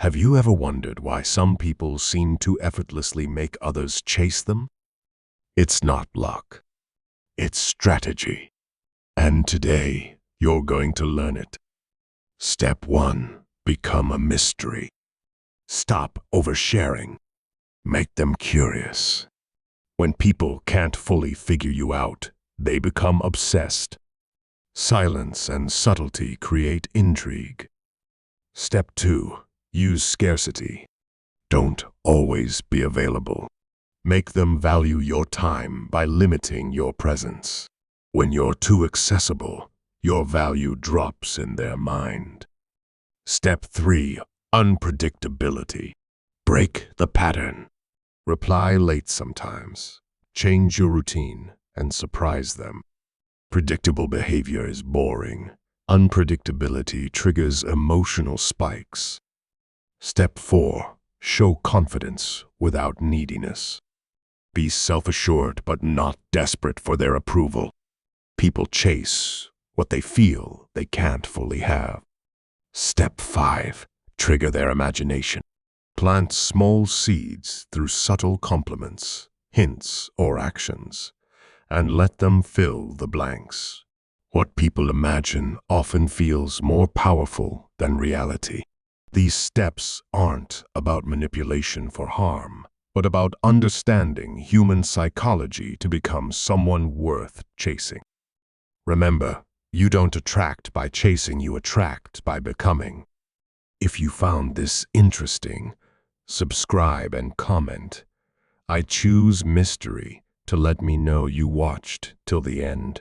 Have you ever wondered why some people seem to effortlessly make others chase them? It's not luck. It's strategy. And today, you're going to learn it. Step 1. Become a mystery. Stop oversharing. Make them curious. When people can't fully figure you out, they become obsessed. Silence and subtlety create intrigue. Step 2. Use scarcity. Don't always be available. Make them value your time by limiting your presence. When you're too accessible, your value drops in their mind. Step 3. Unpredictability. Break the pattern. Reply late sometimes. Change your routine and surprise them. Predictable behavior is boring. Unpredictability triggers emotional spikes. Step 4. Show confidence without neediness. Be self-assured but not desperate for their approval. People chase what they feel they can't fully have. Step 5. Trigger their imagination. Plant small seeds through subtle compliments, hints, or actions, and let them fill the blanks. What people imagine often feels more powerful than reality. These steps aren't about manipulation for harm, but about understanding human psychology to become someone worth chasing. Remember, you don't attract by chasing, you attract by becoming. If you found this interesting, subscribe and comment. I choose mystery to let me know you watched till the end.